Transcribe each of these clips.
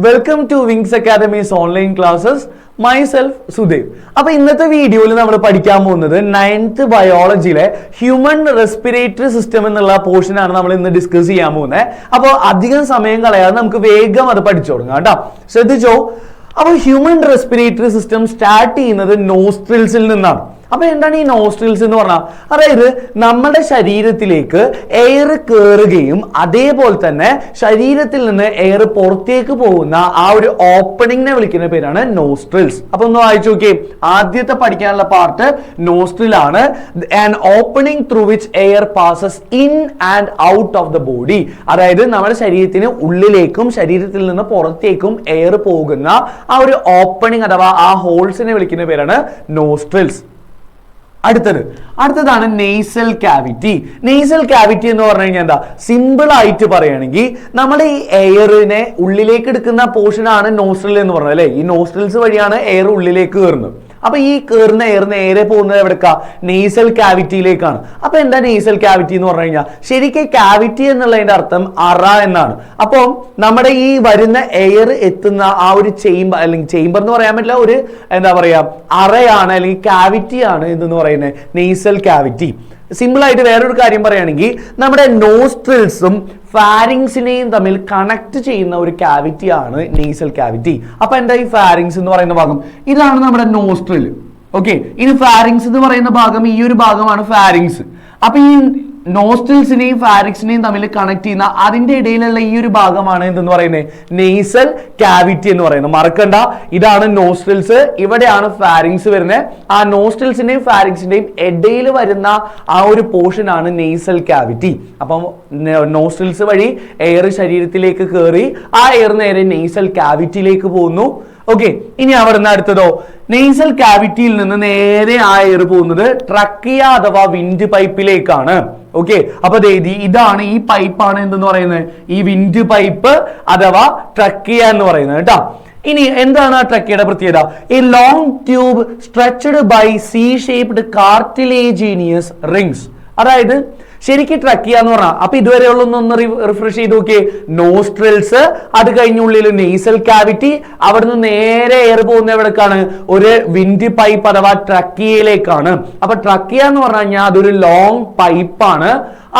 Welcome to Wings Academy's online classes. Myself Sudev. അപ്പൊ ഇന്നത്തെ വീഡിയോയിൽ നമ്മൾ പഠിക്കാൻ പോകുന്നത് 9th ബയോളജിയിലെ ഹ്യൂമൻ റെസ്പിറേറ്ററി സിസ്റ്റം എന്നുള്ള പോർഷൻ ആണ് നമ്മൾ ഇന്ന് ഡിസ്കസ് ചെയ്യാൻ പോകുന്നത്. അപ്പോൾ അധികം സമയം കളയാതെ നമുക്ക് വേഗം അത് പഠിച്ചു തുടങ്ങാം കേട്ടോ. ശ്രദ്ധിച്ചോ. അപ്പോൾ ഹ്യൂമൻ റെസ്പിറേറ്ററി സിസ്റ്റം സ്റ്റാർട്ട് ചെയ്യുന്നത് നോസ്ട്രിൽസിൽ നിന്നാണ്. അപ്പൊ എന്താണ് ഈ നോസ്ട്രിൽസ് എന്ന് പറഞ്ഞാൽ? അതായത് നമ്മുടെ ശരീരത്തിലേക്ക് എയർ കയറുകയും അതേപോലെ തന്നെ ശരീരത്തിൽ നിന്ന് എയർ പുറത്തേക്ക് പോകുന്ന ആ ഒരു ഓപ്പണിങ്ങിനെ വിളിക്കുന്ന പേരാണ് നോസ്ട്രിൽസ്. അപ്പൊ ഒന്ന് വായിച്ചു നോക്കിയേ. ആദ്യത്തെ പഠിക്കാനുള്ള പാർട്ട് നോസ്ട്രിൽ ആണ്. An opening through which air passes in and out of the body. അതായത് നമ്മുടെ ശരീരത്തിന് ഉള്ളിലേക്കും ശരീരത്തിൽ നിന്ന് പുറത്തേക്കും എയർ പോകുന്ന ആ ഒരു ഓപ്പണിംഗ് അഥവാ ആ ഹോൾസിനെ വിളിക്കുന്ന പേരാണ് നോസ്ട്രിൽസ്. അടുത്തതാണ് നെയ്സൽ കാവിറ്റി. നെയ്സൽ കാവിറ്റി എന്ന് പറഞ്ഞു കഴിഞ്ഞാൽ എന്താ? സിമ്പിൾ ആയിട്ട് പറയുകയാണെങ്കിൽ നമ്മുടെ ഈ എയറിനെ ഉള്ളിലേക്ക് എടുക്കുന്ന പോർഷൻ ആണ് നോസ്ട്രിൽ എന്ന് പറഞ്ഞത് അല്ലെ. ഈ നോസ്ട്രിൽസ് വഴിയാണ് എയർ ഉള്ളിലേക്ക് കയറുന്നത്. അപ്പൊ ഈ കയറുന്ന എയർ നേരെ പോകുന്നത് എവിടേക്കാ? നെയ്സൽ കാവിറ്റിയിലേക്കാണ്. അപ്പൊ എന്താ നെയ്സൽ കാവിറ്റി എന്ന് പറഞ്ഞു കഴിഞ്ഞാൽ? ശരിക്കും കാവിറ്റി എന്നുള്ളതിന്റെ അർത്ഥം അറ എന്നാണ്. അപ്പോൾ നമ്മുടെ ഈ വരുന്ന എയർ എത്തുന്ന ആ ഒരു ചേംബർ, അല്ലെങ്കിൽ ചേംബർ എന്ന് പറയാൻ പറ്റില്ല, ഒരു എന്താ പറയാ അറയാണ് അല്ലെങ്കിൽ കാവിറ്റി ആണ് ഇതെന്ന് പറയുന്നത് നെയ്സൽ കാവിറ്റി. സിമ്പിൾ ആയിട്ട് വേറൊരു കാര്യം പറയുകയാണെങ്കിൽ നമ്മുടെ നോസ്ട്രിൽസും ഫാരിങ്സിനെയും തമ്മിൽ കണക്ട് ചെയ്യുന്ന ഒരു കാവിറ്റി ആണ് നെയ്സൽ കാവിറ്റി. അപ്പൊ എന്താ ഈ ഫാരിങ്സ് എന്ന് പറയുന്ന ഭാഗം? ഇതാണ് നമ്മുടെ നോസ്ട്രിൽ. ഓക്കെ, ഇനി ഫാരിങ്സ് എന്ന് പറയുന്ന ഭാഗം, ഈ ഒരു ഭാഗമാണ് ഫാരിങ്സ്. അപ്പൊ ഈ നോസ്ട്രിൽസിനെയും ഫാരിങ്സിനെയും തമ്മിൽ കണക്ട് ചെയ്യുന്ന അതിന്റെ ഇടയിലുള്ള ഈ ഒരു ഭാഗമാണ് എന്തെന്ന് പറയുന്നത്? നെയ്സൽ കാവിറ്റി എന്ന് പറയുന്നത്. മറക്കണ്ട, ഇതാണ് നോസ്ട്രിൽസ്, ഇവിടെയാണ് ഫാരിങ്സ് വരുന്നത്. ആ നോസ്ട്രിൽസിന്റെയും ഫാരിങ്സിന്റെയും ഇടയിൽ വരുന്ന ആ ഒരു പോർഷൻ ആണ് നെയ്സൽ കാവിറ്റി. അപ്പം നോസ്ട്രിൽസ് വഴി എയർ ശരീരത്തിലേക്ക് കയറി ആ എയർ നേരെ നെയ്സൽ കാവിറ്റിയിലേക്ക് പോകുന്നു. ഓക്കെ, ഇനി അവിടുന്ന് അടുത്തതോ, നെയ്സൽ കാവിറ്റിയിൽ നിന്ന് നേരെ ആ എയർ പോകുന്നത് ട്രക്കിയ അഥവാ വിൻഡ് പൈപ്പിലേക്കാണ്. ഓക്കെ, അപ്പൊ ഇതാണ് ഈ പൈപ്പാണ് എന്തെന്ന് പറയുന്നത്? ഈ വിൻഡ് പൈപ്പ് അഥവാ ട്രക്കിയ എന്ന് പറയുന്നത് കേട്ടോ. ഇനി എന്താണ് ആ ട്രക്കിയുടെ പ്രത്യേകത? A long tube stretched by C shaped cartilaginous rings. അതായത് ശരിക്കും ട്രക്കിയ എന്ന് പറഞ്ഞാൽ, അപ്പൊ ഇതുവരെ ഉള്ളൊന്ന് റിഫ്രഷ് ചെയ്ത് നോക്കിയേ. നോസ്ട്രിൽസ്, അത് കഴിഞ്ഞുള്ളിൽ നെയ്സൽ കാവിറ്റി, അവിടുന്ന് നേരെ എയർ പോകുന്ന എവിടേക്കാണ്? ഒരു വിൻഡ് പൈപ്പ് അഥവാ ട്രക്കിയയിലേക്കാണ്. അപ്പൊ ട്രക്കിയ എന്ന് പറഞ്ഞു കഴിഞ്ഞാൽ അതൊരു ലോങ് പൈപ്പാണ്.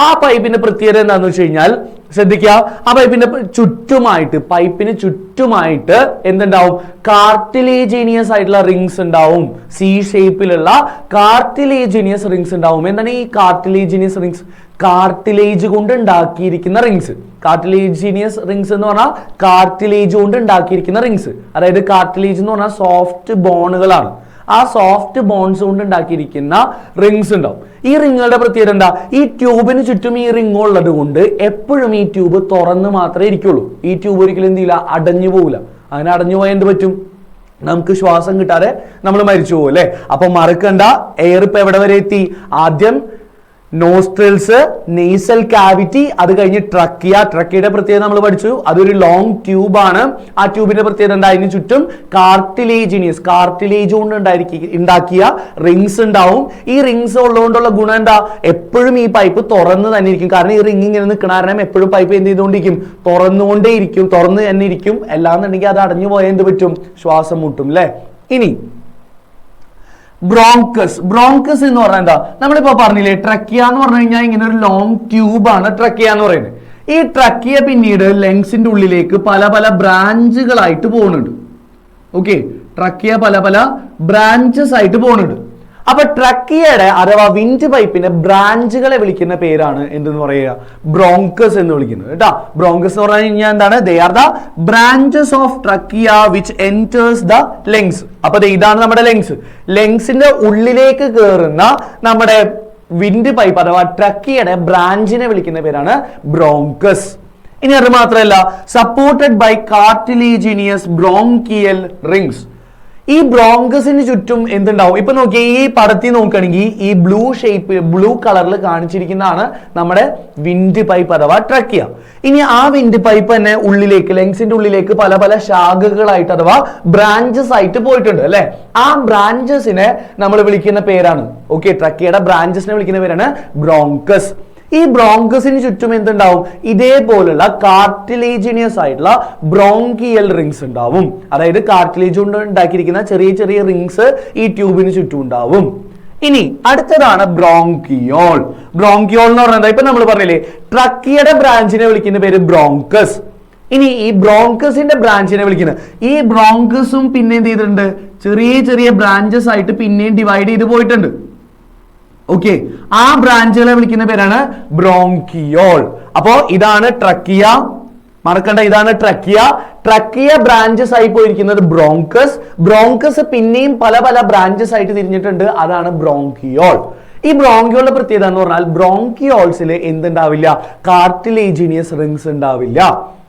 ആ പൈപ്പിന്റെ പ്രത്യേകത എന്താണെന്ന് വെച്ച് കഴിഞ്ഞാൽ, ശ്രദ്ധിക്കുക, ആ പൈപ്പിന് ചുറ്റുമായിട്ട് എന്തുണ്ടാവും? കാർട്ടിലേജിനിയസ് ആയിട്ടുള്ള റിങ്സ് ഉണ്ടാവും. സി ഷേപ്പിലുള്ള കാർട്ടിലേജിനിയസ് റിങ്സ് ഉണ്ടാവും. എന്താണ് ഈ കാർട്ടിലേജിനിയസ് റിങ്സ്? കാർട്ടിലേജ് കൊണ്ട് ഉണ്ടാക്കിയിരിക്കുന്ന റിങ്സ്. കാർട്ടിലേജിനിയസ് റിങ്സ് എന്ന് പറഞ്ഞാൽ കാർട്ടിലേജ് കൊണ്ട് ഉണ്ടാക്കിയിരിക്കുന്ന റിങ്സ്. അതായത് കാർട്ടിലേജ് എന്ന് പറഞ്ഞാൽ സോഫ്റ്റ് ബോണുകളാണ്. ആ സോഫ്റ്റ് ബോൺസ് കൊണ്ട് ഉണ്ടാക്കിയിരിക്കുന്ന റിങ്സ് ഉണ്ടാവും. ഈ റിങ്ങുകളുടെ പ്രത്യേകത എന്താ? ഈ ട്യൂബിന് ചുറ്റും ഈ റിങ് ഉള്ളത് കൊണ്ട് എപ്പോഴും ഈ ട്യൂബ് തുറന്ന് മാത്രമേ ഇരിക്കുള്ളൂ. ഈ ട്യൂബ് ഒരിക്കലും എന്ത് ചെയ്യില്ല? അടഞ്ഞു പോകില്ല. അങ്ങനെ അടഞ്ഞു പോയാൽ എന്ത് പറ്റും? നമുക്ക് ശ്വാസം കിട്ടാതെ നമ്മൾ മരിച്ചു പോകും അല്ലെ. അപ്പൊ മറക്കണ്ട, എയർ ഇപ്പൊ എവിടെ വരെ എത്തി? ആദ്യം നോസ്ട്രിൽസ്, നെയ്സൽ കാവിറ്റി, അത് കഴിഞ്ഞ് ട്രക്കിയ. ട്രക്കിയുടെ പ്രത്യേകത നമ്മൾ പഠിച്ചു, അതൊരു ലോങ് ട്യൂബ് ആണ്. ആ ട്യൂബിന്റെ പ്രത്യേകത എന്താ? അതിന് ചുറ്റും കാർട്ടിലേജ് കൊണ്ട് ഉണ്ടാക്കിയ റിങ്സ് ഉണ്ടാവും. ഈ റിങ്സ് ഉള്ളതുകൊണ്ടുള്ള ഗുണം എന്താ? എപ്പോഴും ഈ പൈപ്പ് തുറന്ന് തന്നെ ഇരിക്കും. കാരണം ഈ റിങ് ഇങ്ങനെ നിൽക്കണ കാരണം എപ്പോഴും പൈപ്പ് എന്ത് ചെയ്തുകൊണ്ടിരിക്കും? തുറന്നു തന്നെ ഇരിക്കും. അല്ലാന്നുണ്ടെങ്കിൽ അത് അടഞ്ഞു പോയാൽ എന്ത് പറ്റും? ശ്വാസം മുട്ടും അല്ലെ. ഇനി ബ്രോങ്കസ് എന്ന് പറഞ്ഞാൽ എന്താ? നമ്മളിപ്പോ പറഞ്ഞില്ലേ, ട്രക്കിയ എന്ന് പറഞ്ഞു കഴിഞ്ഞാൽ ഇങ്ങനെ ഒരു ലോങ് ട്യൂബ് ആണ് ട്രക്കിയ എന്ന് പറയുന്നത്. ഈ ട്രക്കിയ പിന്നീട് ലങ്സിന്റെ ഉള്ളിലേക്ക് പല പല ബ്രാഞ്ചുകളായിട്ട് പോകുന്നുണ്ട്. ഓക്കെ, ട്രക്കിയ പല ബ്രാഞ്ചസ് ആയിട്ട് പോകുന്നുണ്ട്. അപ്പൊ ട്രക്കിയയുടെ അഥവാ വിൻഡ് പൈപ്പിന്റെ ബ്രാഞ്ചുകളെ വിളിക്കുന്ന പേരാണ് എന്തെന്ന് പറയുക? ബ്രോങ്കസ് എന്ന് വിളിക്കുന്നത് കേട്ടോ. ബ്രോങ്കസ് എന്ന് പറഞ്ഞു കഴിഞ്ഞാൽ എന്താണ്? They are the branches of trachea which enters the lungs. അപ്പൊ ഇതാണ് നമ്മുടെ ലങ്സിന്റെ ഉള്ളിലേക്ക് കയറുന്ന നമ്മുടെ വിൻഡ് പൈപ്പ് അഥവാ ട്രക്കിയയുടെ ബ്രാഞ്ചിനെ വിളിക്കുന്ന പേരാണ് ബ്രോങ്കസ്. ഇനി അത് മാത്രമല്ല, സപ്പോർട്ടഡ് ബൈ കാർട്ടിലേജിനിയസ് ബ്രോങ്കിയൽ റിങ്സ്. ഈ ബ്രോങ്കസിന് ചുറ്റും എന്തുണ്ടാവും? ഇപ്പൊ നോക്കിയ ഈ പടത്തിൽ നോക്കുകയാണെങ്കിൽ ഈ ബ്ലൂ കളറിൽ കാണിച്ചിരിക്കുന്നതാണ് നമ്മുടെ വിൻഡ് പൈപ്പ് അഥവാ ട്രക്കിയ. ഇനി ആ വിൻഡ് പൈപ്പ് തന്നെ ഉള്ളിലേക്ക്, ലങ്സിന്റെ ഉള്ളിലേക്ക് പല പല ശാഖകളായിട്ട് അഥവാ ബ്രാഞ്ചസ് ആയിട്ട് പോയിട്ടുണ്ട് അല്ലെ. ആ ബ്രാഞ്ചസിനെ നമ്മൾ വിളിക്കുന്ന പേരാണ്, ഓക്കെ, ട്രക്കിയയുടെ ബ്രാഞ്ചസിനെ വിളിക്കുന്ന പേരാണ് ബ്രോങ്കസ്. ഈ ബ്രോങ്കസിന് ചുറ്റും എന്തുണ്ടാവും? ഇതേപോലുള്ള കാർട്ടിലേജിനിയസ് ആയിട്ടുള്ള ബ്രോങ്കിയൽ റിങ്സ് ഉണ്ടാവും. അതായത് കാർട്ടിലേജ് കൊണ്ട് ഉണ്ടാക്കിയിരിക്കുന്ന ചെറിയ ചെറിയ റിങ്സ് ഈ ട്യൂബിന് ചുറ്റും ഉണ്ടാവും. ഇനി അടുത്തതാണ് ബ്രോങ്കിയോൾ. ബ്രോങ്കിയോൾ എന്ന് പറഞ്ഞാൽ ഇപ്പൊ നമ്മൾ പറഞ്ഞില്ലേ, ട്രക്കിയുടെ ബ്രാഞ്ചിനെ വിളിക്കുന്ന പേര് ബ്രോങ്കസ്. ഇനി ഈ ബ്രോങ്കസിന്റെ ബ്രാഞ്ചിനെ വിളിക്കുന്നത്, ഈ ബ്രോങ്കസും പിന്നെ എന്ത് ചെയ്തിട്ടുണ്ട്? ചെറിയ ചെറിയ ബ്രാഞ്ചസ് ആയിട്ട് പിന്നെയും ഡിവൈഡ് ചെയ്ത് പോയിട്ടുണ്ട്. ഓക്കെ, ആ ബ്രാഞ്ചുകളെ വിളിക്കുന്ന പേരാണ് ബ്രോങ്കിയോൾ. അപ്പോ ഇതാണ് ട്രക്കിയ, മറക്കണ്ട, ഇതാണ് ട്രക്കിയ. ട്രക്കിയ ബ്രാഞ്ചസ് ആയി പോയിരിക്കുന്നത് ബ്രോങ്കസ്. ബ്രോങ്കസ് പിന്നെയും പല പല ബ്രാഞ്ചസ് ആയിട്ട് തിരിഞ്ഞിട്ടുണ്ട്, അതാണ് ബ്രോങ്കിയോൾ. ഈ ബ്രോങ്കിയോളുടെ പ്രത്യേകത എന്ന് പറഞ്ഞാൽ ബ്രോങ്കിയോൾസിൽ എന്തുണ്ടാവില്ല? കാർട്ടിലേജിനിയസ് റിങ്സ് ഉണ്ടാവില്ല.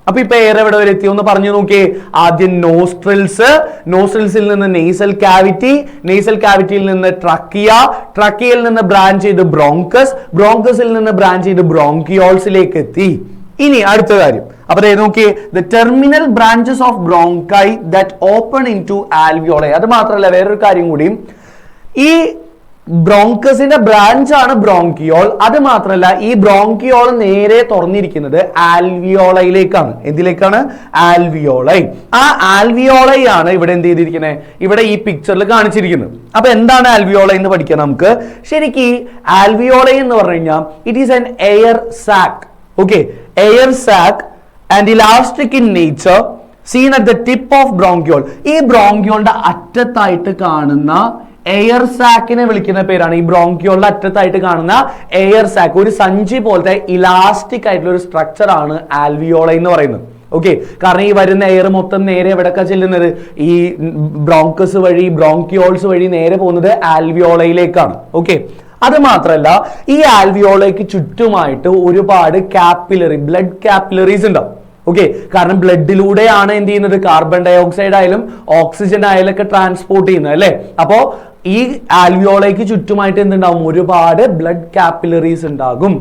അപ്പൊ ഇപ്പൊ എയർ എവിടെ വരെ എത്തിയോ എന്ന് പറഞ്ഞു നോക്കിയേ. ആദ്യം നോസ്ട്രിൽസ്, നോസ്ട്രിൽസിൽ നിന്ന് നെയ്സൽ കാവിറ്റി, നെയ്സൽ കാവിറ്റിയിൽ നിന്ന് ട്രക്കിയ, ട്രക്കിയയിൽ നിന്ന് ബ്രാഞ്ച് ചെയ്ത് ബ്രോങ്കസ്, ബ്രോങ്കസിൽ നിന്ന് ബ്രാഞ്ച് ചെയ്ത് ബ്രോങ്കിയോൾസിലേക്ക് എത്തി. ഇനി അടുത്ത കാര്യം, അപ്പൊ നോക്കിയേ, the terminal branches of bronchi that open into alveoli. അത് മാത്രമല്ല വേറൊരു കാര്യം കൂടിയും, ഈ ബ്രോങ്കസിന്റെ ബ്രാഞ്ച് ആണ് ബ്രോങ്കിയോൾ. അത് മാത്രമല്ല ഈ ബ്രോങ്കിയോൾ നേരെ തുറന്നിരിക്കുന്നത് ആൽവിയോളയിലേക്കാണ്. എന്തിലേക്കാണ്? ആൽവിയോളൈ. ആ ആൽവിയോളൈ ആണ് ഇവിടെ എന്ത് ചെയ്തിരിക്കുന്നത്? ഇവിടെ ഈ പിക്ചറിൽ കാണിച്ചിരിക്കുന്നത്. അപ്പൊ എന്താണ് ആൽവിയോളൈ എന്ന് പഠിക്കാം നമുക്ക്. ശരിക്കും ആൽവിയോളൈ എന്ന് പറഞ്ഞു കഴിഞ്ഞാൽ it is an air sac. Okay, air sac and elastic in nature, seen at the tip of bronchiole. ഈ ബ്രോങ്കിയോളിന്റെ അറ്റത്തായിട്ട് കാണുന്ന എയർ സാക്കിനെ വിളിക്കുന്ന പേരാണ്, ഈ ബ്രോങ്കിയോളിന്റെ അറ്റത്തായിട്ട് കാണുന്ന എയർ സാക്ക്, ഒരു സഞ്ചി പോലത്തെ ഇലാസ്റ്റിക് ആയിട്ടുള്ള ഒരു സ്ട്രക്ചർ ആണ് ആൽവിയോളൈ എന്ന് പറയുന്നത്. ഓക്കെ, കാരണം ഈ വരുന്ന എയർ മൊത്തം നേരെ എവിടൊക്കെ ചെല്ലുന്നത്? ഈ ബ്രോങ്കസ് വഴി, ബ്രോങ്കിയോൾസ് വഴി നേരെ പോകുന്നത് ആൽവിയോളയിലേക്കാണ്. ഓക്കെ, അത് മാത്രമല്ല ഈ ആൽവിയോളയ്ക്ക് ചുറ്റുമായിട്ട് ഒരുപാട് കാപ്പിലറി, ബ്ലഡ് കാപ്പിലറീസ് ഉണ്ടാവും. ഓക്കെ, കാരണം ബ്ലഡിലൂടെയാണ് എന്ത് ചെയ്യുന്നത്? കാർബൺ ഡൈ ഓക്സൈഡ് ആയാലും ഓക്സിജൻ ആയാലും ഒക്കെ ട്രാൻസ്പോർട്ട് ചെയ്യുന്നത് അല്ലേ. അപ്പോ ഈ ആൽവിയോളയ്ക്ക് ചുറ്റുമായിട്ട് എന്തുണ്ടാവും? ഒരുപാട് ബ്ലഡ് കാപ്പിലറീസ് ഉണ്ടാകും.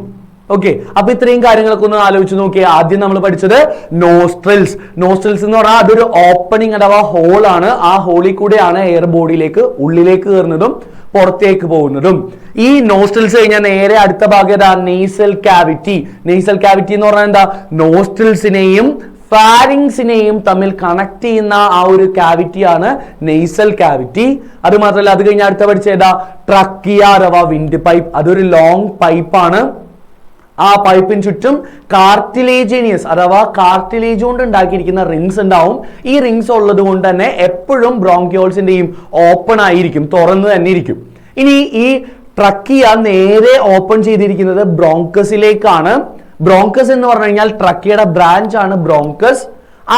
ഓക്കെ, അപ്പൊ ഇത്രയും കാര്യങ്ങളൊക്കെ ഒന്ന് ആലോചിച്ച് നോക്കിയേ. ആദ്യം നമ്മൾ പഠിച്ചത് നോസ്ട്രിൽസ്. നോസ്ട്രിൽസ് എന്ന് പറഞ്ഞാൽ അതൊരു ഓപ്പണിംഗ് അഥവാ ഹോൾ ആണ്. ആ ഹോളിൽ കൂടെയാണ് എയർ ബോഡിയിലേക്ക് ഉള്ളിലേക്ക് കയറുന്നതും പുറത്തേക്ക് പോകുന്നതും. ഈ നോസ്ട്രിൽസ് കഴിഞ്ഞാൽ നേരെ അടുത്ത ഭാഗം ഏതാ? Nasal cavity. നെയ്സൽ കാവിറ്റി എന്ന് പറഞ്ഞാൽ എന്താ? നോസ്ട്രിൽസിനെയും ഫാരിങ്സിനെയും തമ്മിൽ കണക്ട് ചെയ്യുന്ന ആ ഒരു കാവിറ്റിയാണ് നെയ്സൽ കാവിറ്റി. അത് മാത്രമല്ല അത് കഴിഞ്ഞ അടുത്ത പഠിച്ച ഏതാ? ട്രക്കിയ അഥവാ വിൻഡ് പൈപ്പ്. അതൊരു ലോങ് പൈപ്പാണ്. ആ പൈപ്പിന് ചുറ്റും കാർട്ടിലേജിനിയസ് അഥവാ കാർട്ടിലേജ് കൊണ്ട് ഉണ്ടാക്കിയിരിക്കുന്ന റിങ്സ് ഉണ്ടാവും. ഈ റിങ്സ് ഉള്ളത് കൊണ്ട് തന്നെ എപ്പോഴും ബ്രോങ്കിയോൾസിന്റെയും ഓപ്പൺ ആയിരിക്കും, തുറന്ന് തന്നെ ഇരിക്കും. ഇനി ഈ ട്രക്കിയ നേരെ ഓപ്പൺ ചെയ്തിരിക്കുന്നത് ബ്രോങ്കസിലേക്കാണ്. ബ്രോങ്കസ് എന്ന് പറഞ്ഞു കഴിഞ്ഞാൽ ട്രക്കിയുടെ ബ്രാഞ്ച് ആണ് ബ്രോങ്കസ്.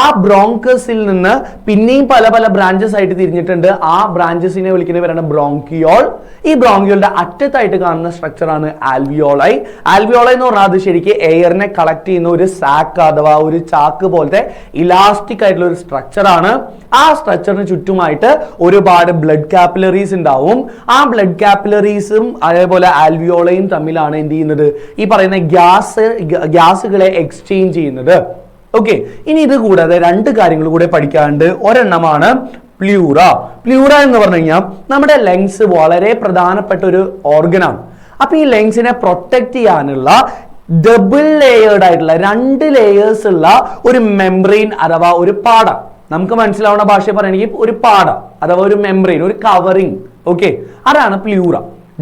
ആ ബ്രോങ്കസിൽ നിന്ന് പിന്നെയും പല പല ബ്രാഞ്ചസ് ആയിട്ട് തിരിഞ്ഞിട്ടുണ്ട്. ആ ബ്രാഞ്ചസിനെ വിളിക്കുന്ന പേരാണ് ബ്രോങ്കിയോൾ. ഈ ബ്രോങ്കിയോളിന്റെ അറ്റത്തായിട്ട് കാണുന്ന സ്ട്രക്ചർ ആണ് ആൽവിയോളൈ. ആൽവിയോളൈ എന്ന് പറഞ്ഞാൽ അത് ശരിക്കും എയറിനെ കളക്ട് ചെയ്യുന്ന ഒരു സാക്ക് അഥവാ ഒരു ചാക്ക് പോലത്തെ ഇലാസ്റ്റിക് ആയിട്ടുള്ള ഒരു സ്ട്രക്ചർ ആണ്. ആ സ്ട്രക്ചറിന് ചുറ്റുമായിട്ട് ഒരുപാട് ബ്ലഡ് കാപ്പിലറീസ് ഉണ്ടാവും. ആ ബ്ലഡ് കാപ്പിലറീസും അതേപോലെ ആൽവിയോളയും തമ്മിലാണ് എന്ത് ചെയ്യുന്നത്? ഈ പറയുന്ന ഗ്യാസുകളെ എക്സ്ചേഞ്ച് ചെയ്യുന്നത്. ഓക്കെ, ഇനി ഇത് കൂടാതെ രണ്ട് കാര്യങ്ങൾ കൂടെ പഠിക്കാറുണ്ട്. ഒരെണ്ണമാണ് പ്ലൂറ. പ്ലൂറ എന്ന് പറഞ്ഞു കഴിഞ്ഞാൽ നമ്മുടെ ലങ്സ് വളരെ പ്രധാനപ്പെട്ട ഒരു ഓർഗനാണ്. അപ്പൊ ഈ ലങ്സിനെ പ്രൊട്ടക്ട് ചെയ്യാനുള്ള ഡബിൾ ലെയേർഡ് ആയിട്ടുള്ള 2 ലേയേഴ്സ് ഉള്ള ഒരു മെംബ്രെയിൻ അഥവാ ഒരു പാട, നമുക്ക് മനസ്സിലാവുന്ന ഭാഷ പറയണമെങ്കിൽ ഒരു പാട അഥവാ ഒരു മെംബ്രെയിൻ, ഒരു കവറിങ്. ഓക്കെ, അതാണ് പ്ലൂറ.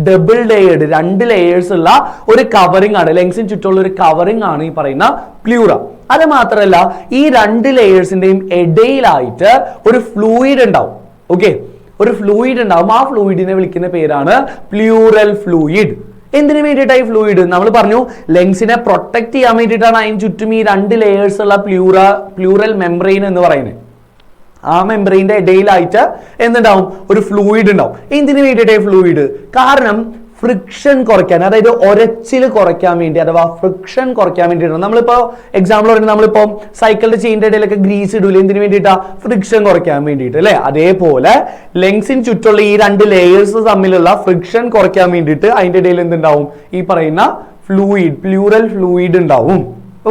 ഡബിൾ ലെയേർഡ് 2 ലേയേഴ്സ് ഉള്ള ഒരു കവറിംഗ് ആണ്, ലങ്സിന് ചുറ്റുള്ള ഒരു കവറിംഗ് ആണ് ഈ പറയുന്ന പ്ലൂറ. അത് മാത്രമല്ല ഈ 2 ലേയേഴ്സിന്റെയും ഇടയിലായിട്ട് ഒരു ഫ്ലൂയിഡ് ഉണ്ടാവും. ഓക്കെ, ഒരു ഫ്ലൂയിഡ് ഉണ്ടാവും. ആ ഫ്ലൂയിഡിനെ വിളിക്കുന്ന പേരാണ് പ്ലൂറൽ ഫ്ലൂയിഡ്. എന്തിനു വേണ്ടിയിട്ടാണ് ഈ ഫ്ലൂയിഡ്? നമ്മൾ പറഞ്ഞു ലങ്സിനെ പ്രൊട്ടക്ട് ചെയ്യാൻ വേണ്ടിയിട്ടാണ് അതിന് ചുറ്റും ഈ 2 ലേയേഴ്സ് ഉള്ള പ്ലൂറൽ മെംബ്രെയിൻ എന്ന് പറയുന്നത്. ആ മെംബ്രെയിന്റെ ഇടയിലായിട്ട് എന്തുണ്ടാവും? ഒരു ഫ്ലൂയിഡ് ഉണ്ടാവും. എന്തിനു വേണ്ടിയിട്ടാണ് ഫ്ലൂയിഡ്? കാരണം ഫ്രിക്ഷൻ കുറയ്ക്കാൻ, അതായത് ഒരച്ചിൽ കുറയ്ക്കാൻ വേണ്ടി അഥവാ ഫ്രിക്ഷൻ കുറയ്ക്കാൻ വേണ്ടിയിട്ടാണ്. നമ്മളിപ്പോ എക്സാമ്പിൾ പറയുന്നത്, നമ്മളിപ്പോ സൈക്കിളിന്റെ ചെയിൻ്റെ ഇടയിലൊക്കെ ഗ്രീസ് ഇടൂല, എന്തിനു വേണ്ടിയിട്ടാ? ഫ്രിക്ഷൻ കുറയ്ക്കാൻ വേണ്ടിയിട്ട് അല്ലെ. അതേപോലെ ലങ്സിന് ചുറ്റുള്ള ഈ 2 ലേയേഴ്സ് തമ്മിലുള്ള ഫ്രിക്ഷൻ കുറയ്ക്കാൻ വേണ്ടിയിട്ട് അതിന്റെ ഇടയിൽ എന്തുണ്ടാവും? ഈ പറയുന്ന ഫ്ലൂയിഡ്, പ്ലൂറൽ ഫ്ലൂയിഡ് ഉണ്ടാവും.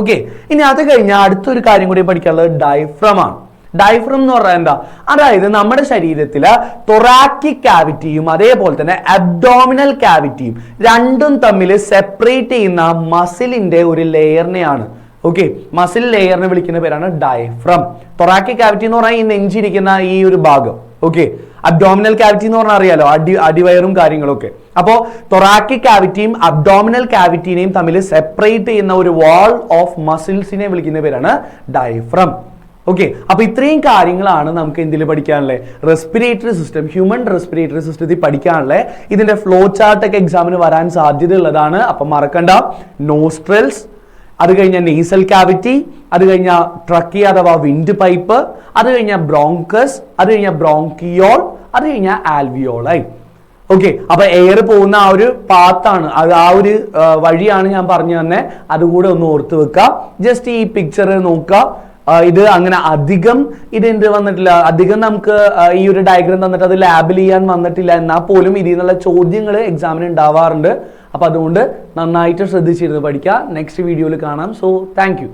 ഓക്കെ, ഇനി അത് കഴിഞ്ഞാൽ അടുത്തൊരു കാര്യം കൂടി പഠിക്കാനുള്ളത് ഡയഫ്രം ആണ്. ഡയഫ്രം എന്ന് പറഞ്ഞാൽ എന്താ? അതായത് നമ്മുടെ ശരീരത്തില് തൊറാക്കിക് കാവിറ്റിയും അതേപോലെ തന്നെ അബ്ഡോമിനൽ കാവിറ്റിയും രണ്ടും തമ്മിൽ സെപ്പറേറ്റ് ചെയ്യുന്ന മസിലിന്റെ ഒരു ലെയറിനെയാണ് ഓക്കെ മസിൽ ലെയറിനെ വിളിക്കുന്ന പേരാണ് ഡയഫ്രം. തൊറാക്കിക് കാവിറ്റി എന്ന് പറഞ്ഞാൽ ഈ നെഞ്ചിരിക്കുന്ന ഈ ഒരു ഭാഗം. ഓക്കെ, അബ്ഡോമിനൽ കാവിറ്റി എന്ന് പറഞ്ഞാൽ അറിയാലോ, അടിവയറും കാര്യങ്ങളൊക്കെ. അപ്പോ തൊറാക്കിക് കാവിറ്റിയും അബ്ഡോമിനൽ കാവിറ്റിനെയും തമ്മിൽ സെപ്പറേറ്റ് ചെയ്യുന്ന ഒരു വാൾ ഓഫ് മസിൽസിനെ വിളിക്കുന്ന പേരാണ് ഡയഫ്രം. ഓക്കെ, അപ്പൊ ഇത്രയും കാര്യങ്ങളാണ് നമുക്ക് എന്തിൽ പഠിക്കാനുള്ളത്? റെസ്പിറേറ്ററി സിസ്റ്റം, ഹ്യൂമൻ റെസ്പിറേറ്ററി സിസ്റ്റത്തിൽ പഠിക്കാനുള്ളത്. ഇതിന്റെ ഫ്ലോ ചാർട്ട് ഒക്കെ എക്സാമിന് വരാൻ സാധ്യതയുള്ളതാണ്. അപ്പൊ മറക്കണ്ട, നോസ്ട്രൽസ്, അത് കഴിഞ്ഞ നേസൽ കാവിറ്റി, അത് കഴിഞ്ഞ ട്രക്കി അഥവാ വിൻഡ് പൈപ്പ്, അത് കഴിഞ്ഞ ബ്രോങ്കസ്, അത് കഴിഞ്ഞ ബ്രോങ്കിയോൾ, അത് കഴിഞ്ഞ ആൽവിയോളൈ. ഓക്കെ, അപ്പൊ എയർ പോകുന്ന ആ ഒരു പാത്താണ്, അത് ആ ഒരു വഴിയാണ് ഞാൻ പറഞ്ഞു തന്നെ. അതുകൂടെ ഒന്ന് ഓർത്ത് വെക്കുക. ജസ്റ്റ് ഈ പിക്ചർ നോക്കുക. ഇത് അങ്ങനെ അധികം ഇതെന്ത് വന്നിട്ടില്ല, അധികം നമുക്ക് ഈ ഒരു ഡയഗ്രം തന്നിട്ട് അത് ലാബിൽ ചെയ്യാൻ വന്നിട്ടില്ല. എന്നാൽ പോലും ഇതിൽ നിന്നുള്ള ചോദ്യങ്ങൾ എക്സാമിന് ഉണ്ടാവാറുണ്ട്. അപ്പൊ അതുകൊണ്ട് നന്നായിട്ട് ശ്രദ്ധിച്ചിരുന്ന് പഠിക്കുക. നെക്സ്റ്റ് വീഡിയോയിൽ കാണാം. So thank you.